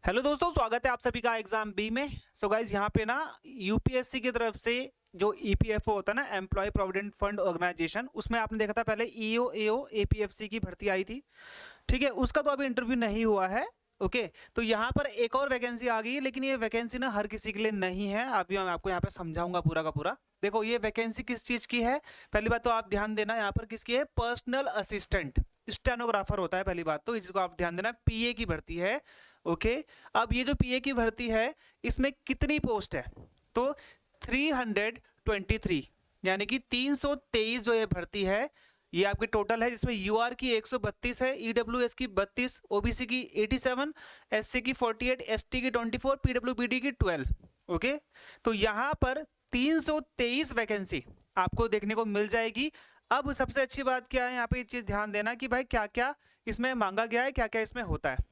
Hello दोस्तों, स्वागत है आप सभी का एग्जाम बी में। सो गाइज यहाँ पे ना यूपीएससी की तरफ से जो ईपीएफओ होता है ना, एम्प्लॉय प्रोविडेंट फंड ऑर्गेनाइजेशन, उसमें आपने देखा था पहले ईओ एओ एपीएफसी की भर्ती आई थी। ठीक है, उसका तो अभी इंटरव्यू नहीं हुआ है। ओके, तो यहाँ पर एक और वैकेंसी आ गई है, लेकिन ये वैकेंसी ना हर किसी के लिए नहीं है। अभी मैं आपको यहाँ पे समझाऊंगा पूरा का पूरा। देखो ये वैकेंसी किस चीज की है, पहली बात तो आप ध्यान देना, यहाँ पर किसकी है, पर्सनल असिस्टेंट स्टेनोग्राफर होता है। पहली बात तो इसको आप ध्यान देना, पीए की भर्ती है। ओके, अब ये जो पीए की भर्ती है इसमें कितनी पोस्ट है, तो 323, यानी कि 323 जो ये भर्ती है ये आपकी टोटल है, जिसमें यूआर की 132 है, ईडब्ल्यूएस की 32, ओबीसी की 87, एससी की 48, एसटी की 24, पीडब्ल्यूबीडी की 12। ओके, तो यहाँ पर 323 वैकेंसी आपको देखने को मिल जाएगी। अब सबसे अच्छी बात क्या है, यहाँ पे ये चीज ध्यान देना कि भाई क्या क्या इसमें मांगा गया है, क्या क्या इसमें होता है।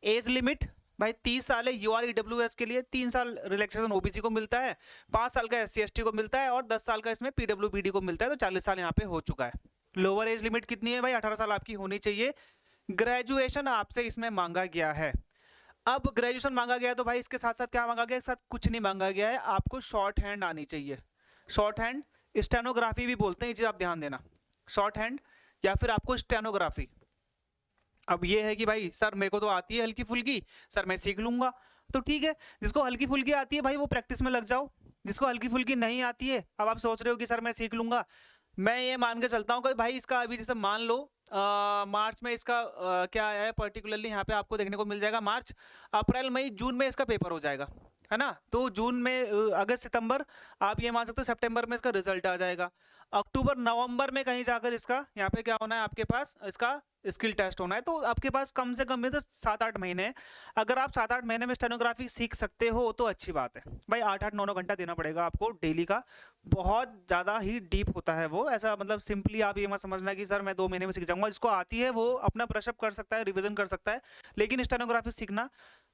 एज लिमिट भाई 30 साल है यूआर ईडब्ल्यूएस के लिए, 3 साल रिलैक्सेशन ओबीसी को मिलता है, 5 साल का एससी एसटी को मिलता है और 10 साल का इसमें पीडब्ल्यूबीडी को मिलता है, तो 40 साल यहाँ पे हो चुका है। लोअर एज लिमिट कितनी है भाई, 18 साल आपकी होनी चाहिए। ग्रेजुएशन आपसे इसमें मांगा गया है। अब ग्रेजुएशन मांगा गया है तो भाई इसके साथ साथ क्या मांगा गया है, इसके साथ कुछ नहीं मांगा गया है, आपको शॉर्ट हैंड आनी चाहिए। शॉर्ट हैंड स्टेनोग्राफी भी बोलते हैं, ये चीज आप ध्यान देना, शॉर्ट हैंड या फिर आपको स्टेनोग्राफी। अब ये है कि भाई सर मेरे को तो आती है हल्की फुल्की, सर मैं सीख लूंगा, तो ठीक है। जिसको हल्की फुल्की आती है भाई वो प्रैक्टिस में लग जाओ, जिसको हल्की फुल्की नहीं आती है, अब आप सोच रहे हो कि सर मैं सीख लूंगा, मैं ये मान के चलता हूँ कि भाई इसका अभी जैसे मान लो मार्च में इसका क्या है पर्टिकुलरली यहाँ पे आपको देखने को मिल जाएगा, मार्च अप्रैल मई जून में इसका पेपर हो जाएगा, है ना। तो जून में अगस्त सितंबर आप ये मान सकते हो, सितंबर में इसका रिजल्ट आ जाएगा, अक्टूबर नवंबर में कहीं जाकर इसका यहाँ पे क्या होना है, आपके पास इसका स्किल टेस्ट होना है। तो आपके पास कम से कम में तो 7-8 महीने हैं। अगर आप 7-8 महीने में स्टेनोग्राफी सीख सकते हो तो अच्छी बात है भाई। 8-8 9-9 घंटा देना पड़ेगा आपको डेली का, बहुत ज़्यादा ही डीप होता है वो। ऐसा मतलब सिंपली आप ये मत समझना कि सर मैं 2 महीने में सीख जाऊंगा। जिसको आती है वो अपना ब्रशअप कर सकता है, रिविजन कर सकता है, लेकिन स्टेनोग्राफी सीखना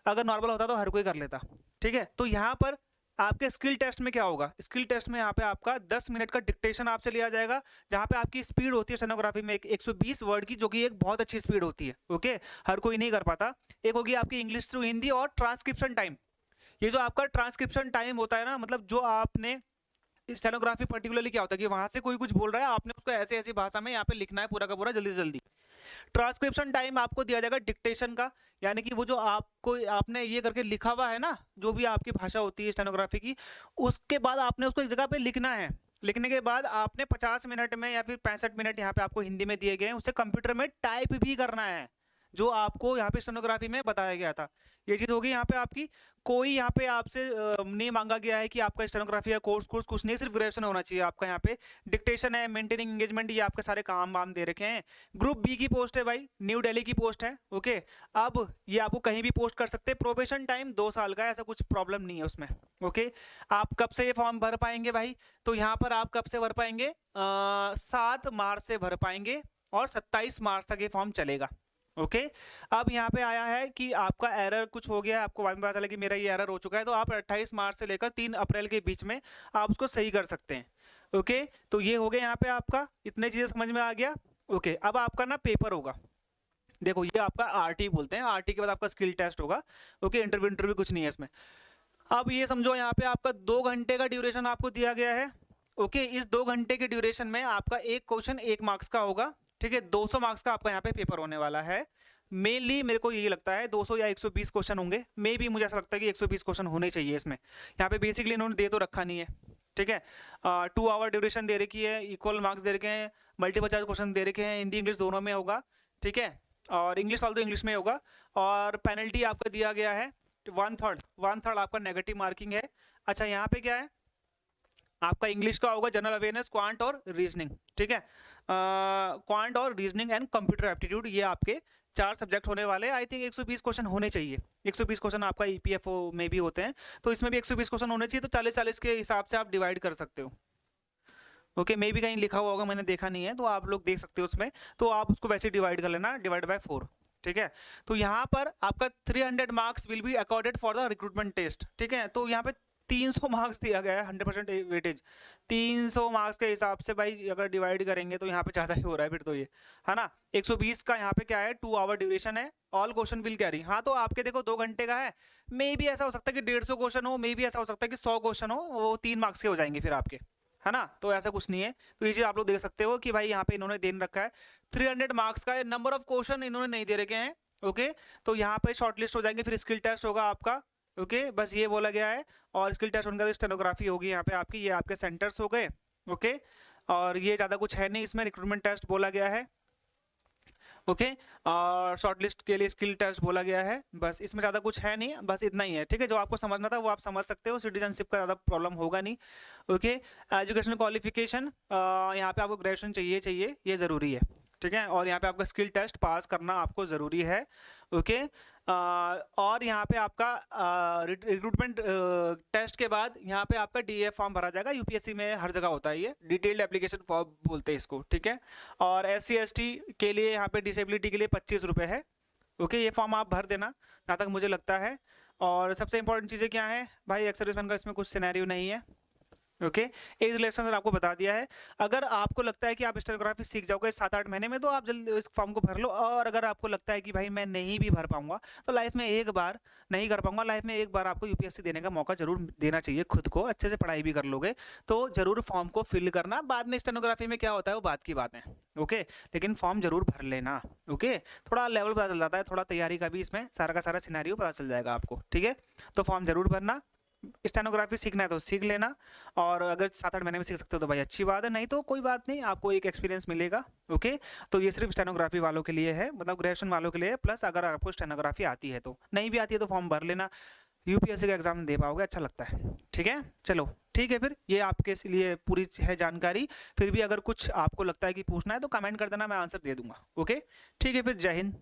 अगर नॉर्मल होता तो हर कोई कर लेता। ठीक है, तो यहाँ पर आपके स्किल टेस्ट में क्या होगा, स्किल टेस्ट में यहाँ पे आपका 10 मिनट का डिक्टेशन आपसे लिया जाएगा, जहाँ पे आपकी स्पीड होती है स्टेनोग्राफी में 120 वर्ड की, जो कि एक बहुत अच्छी स्पीड होती है। ओके, हर कोई नहीं कर पाता। एक होगी आपकी इंग्लिश टू हिंदी और ट्रांसक्रिप्शन टाइम। ये जो आपका ट्रांसक्रिप्शन टाइम होता है ना, मतलब जो आपने स्टेनोग्राफी पर्टिकुलरली क्या होता है कि वहां से कोई कुछ बोल रहा है, आपने उसको ऐसी ऐसी भाषा में यहाँ पे लिखना है पूरा का पूरा जल्दी से जल्दी। ट्रांसक्रिप्शन टाइम आपको दिया जाएगा डिक्टेशन का, यानी कि वो जो आपको आपने ये करके लिखा हुआ है ना, जो भी आपकी भाषा होती है स्टेनोग्राफी की, उसके बाद आपने उसको एक जगह पे लिखना है। लिखने के बाद आपने 50 मिनट में या फिर 65 मिनट यहाँ पे आपको हिंदी में दिए गए हैं, उसे कंप्यूटर में टाइप भी करना है, जो आपको यहाँ पे स्टेनोग्राफी में बताया गया था। ये चीज होगी यहाँ पे आपकी। कोई यहाँ पे आपसे नहीं मांगा गया है कि आपका स्टेनोग्राफी या कोर्स कोर्स कुछ नहीं, सिर्फ ग्रेजुएशन होना चाहिए आपका। यहाँ पे डिक्टेशन है, मेंटेनिंग एंगेजमेंट, ये आपके सारे काम वाम दे रखे हैं। ग्रुप बी की पोस्ट है भाई, न्यू दिल्ली की पोस्ट है। ओके, अब ये आपको कहीं भी पोस्ट कर सकते हैं। प्रोबेशन टाइम 2 साल का है, ऐसा कुछ प्रॉब्लम नहीं है उसमें। ओके, आप कब से ये फॉर्म भर पाएंगे भाई, तो यहाँ पर आप कब से भर पाएंगे, 7 मार्च से भर पाएंगे और 27 मार्च तक ये फॉर्म चलेगा। ओके, अब यहाँ पे आया है कि आपका एरर कुछ हो गया है, आपको बाद में पता चला कि मेरा ये एरर हो चुका है, तो आप 28 मार्च से लेकर 3 अप्रैल के बीच में आप उसको सही कर सकते हैं। ओके, तो ये हो गया यहाँ पे आपका, इतने चीजें समझ में आ गया। ओके, अब आपका ना पेपर होगा, देखो ये आपका आरटी बोलते हैं, आरटी के बाद आपका स्किल टेस्ट होगा। ओके, इंटरव्यू इंटरव्यू कुछ नहीं है इसमें। अब ये समझो यहाँ पे आपका 2 घंटे का ड्यूरेशन आपको दिया गया है। ओके, इस 2 घंटे के ड्यूरेशन में आपका एक क्वेश्चन 1 मार्क्स का होगा। ठीक है, 200 मार्क्स का आपका यहाँ पे पेपर होने वाला है। मेनली मेरे को यही लगता है 200 या 120 क्वेश्चन होंगे, मे भी मुझे ऐसा लगता है कि 120 क्वेश्चन होने चाहिए इसमें। यहाँ पे बेसिकली इन्होंने दे तो रखा नहीं है। ठीक है, 2 आवर ड्यूरेशन दे रखी है, इक्वल मार्क्स दे रखे हैं, मल्टीपल चॉइस क्वेश्चन दे रखे हैं, हिंदी इंग्लिश दोनों में होगा। ठीक है, और इंग्लिश वाल तो इंग्लिश में होगा, और पेनल्टी आपका दिया गया है 1/3 आपका नेगेटिव मार्किंग है। अच्छा, यहाँ पे क्या है आपका, इंग्लिश का होगा जनरल अवेयरनेस, क्वांट और रीजनिंग। ठीक है, क्वांट और रीजनिंग एंड कंप्यूटर एप्टीट्यूड, ये आपके 4 सब्जेक्ट होने वाले हैं। आई थिंक 120 क्वेश्चन होने चाहिए। 120 क्वेश्चन आपका ईपीएफओ में भी होते हैं, तो इसमें भी 120 क्वेश्चन होने चाहिए, तो 40-40 के हिसाब से आप डिवाइड कर सकते हो। ओके, मे भी कहीं लिखा हुआ होगा, मैंने देखा नहीं है, तो आप लोग देख सकते हो उसमें, तो आप उसको वैसे डिवाइड कर लेना, डिवाइड बाय 4। ठीक है, तो यहाँ पर आपका 300 marks will be accorded for the recruitment test. ठीक है, तो यहाँ पे 300 मार्क्स दिया गया है, 100% वेटेज। 300 मार्क्स के हिसाब से भाई अगर डिवाइड करेंगे तो यहाँ पे ज़्यादा ही हो रहा है फिर तो ये, है ना। 120 का यहाँ पे क्या है, 2 आवर ड्यूरेशन है, ऑल क्वेश्चन विल कैरी। हाँ तो आपके देखो 2 घंटे का है, मे भी ऐसा हो सकता है कि 150 क्वेश्चन हो, मे भी ऐसा हो सकता है कि 100 क्वेश्चन हो, वो 3 मार्क्स के हो जाएंगे फिर आपके, है ना। तो ऐसा कुछ नहीं है, तो ये चीज़ आप लोग देख सकते हो कि भाई यहाँ पे इन्होंने दे रखा है 300 मार्क्स का, नंबर ऑफ क्वेश्चन इन्होंने नहीं दे रखे हैं। ओके, तो यहाँ पे शॉर्टलिस्ट हो जाएंगे, फिर स्किल टेस्ट होगा आपका। ओके, बस ये बोला गया है, और स्किल टेस्ट होने का स्टेनोग्राफी होगी यहाँ पे आपकी, ये आपके सेंटर्स हो गए। ओके, और ये ज़्यादा कुछ है नहीं इसमें, रिक्रूटमेंट टेस्ट बोला गया है। ओके, और शॉर्टलिस्ट के लिए स्किल टेस्ट बोला गया है, बस इसमें ज़्यादा कुछ है नहीं, बस इतना ही है। ठीक है, जो आपको समझना था वो आप समझ सकते हो, सिटीजनशिप का ज़्यादा प्रॉब्लम होगा नहीं। ओके, एजुकेशनल क्वालिफिकेशन, यहाँ पे आपको ग्रेजुएशन चाहिए, ये ज़रूरी है। ठीक है, और यहाँ पे आपका स्किल टेस्ट पास करना आपको ज़रूरी है। ओके, और यहाँ पे आपका रिक्रूटमेंट टेस्ट के बाद यहाँ पे आपका डीए फॉर्म भरा जाएगा, यूपीएससी में हर जगह होता है ये, डिटेल्ड एप्लीकेशन फॉर्म बोलते हैं इसको। ठीक है, और SC ST के लिए यहाँ पे डिसेबिलिटी के लिए 25 रुपये है। ओके, ये फॉर्म आप भर देना जहाँ तक मुझे लगता है। और सबसे इंपॉर्टेंट चीज़ें क्या है भाई, एक्स सर्विसमैन का इसमें कुछ सिनेरियो नहीं है। ओके, एज रिलेक्शन आपको बता दिया है। अगर आपको लगता है कि आप स्टेनोग्राफी सीख जाओगे 7-8 महीने में, तो आप जल्दी इस फॉर्म को भर लो। और अगर आपको लगता है कि भाई मैं नहीं भी भर पाऊंगा, तो लाइफ में एक बार नहीं कर पाऊंगा, लाइफ में एक बार आपको यूपीएससी देने का मौका जरूर देना चाहिए खुद को। अच्छे से पढ़ाई भी कर लोगे तो जरूर फॉर्म को फिल करना। बाद में स्टेनोग्राफी में क्या होता है वो बात की बात है। ओके, लेकिन फॉर्म जरूर भर लेना। ओके, थोड़ा लेवल पता चल जाता है, थोड़ा तैयारी का भी इसमें सारा का सारा सिनेरियो पता चल जाएगा आपको। ठीक है, तो फॉर्म जरूर भरना। स्टेनोग्राफी सीखना है तो सीख लेना, और अगर 7-8 महीने में सीख सकते हो तो भाई अच्छी बात है, नहीं तो कोई बात नहीं, आपको एक एक्सपीरियंस मिलेगा। ओके, तो ये सिर्फ स्टेनोग्राफी वालों के लिए है, मतलब ग्रेजुएशन वालों के लिए, प्लस अगर आपको स्टेनोग्राफी आती है, तो नहीं भी आती है तो फॉर्म भर लेना, यूपीएससी का एग्जाम दे पाओगे, अच्छा लगता है। ठीक है, चलो ठीक है, फिर ये आपके लिए पूरी है जानकारी। फिर भी अगर कुछ आपको लगता है कि पूछना है तो कमेंट कर देना, मैं आंसर दे दूंगा। ओके, ठीक है, फिर जय हिंद।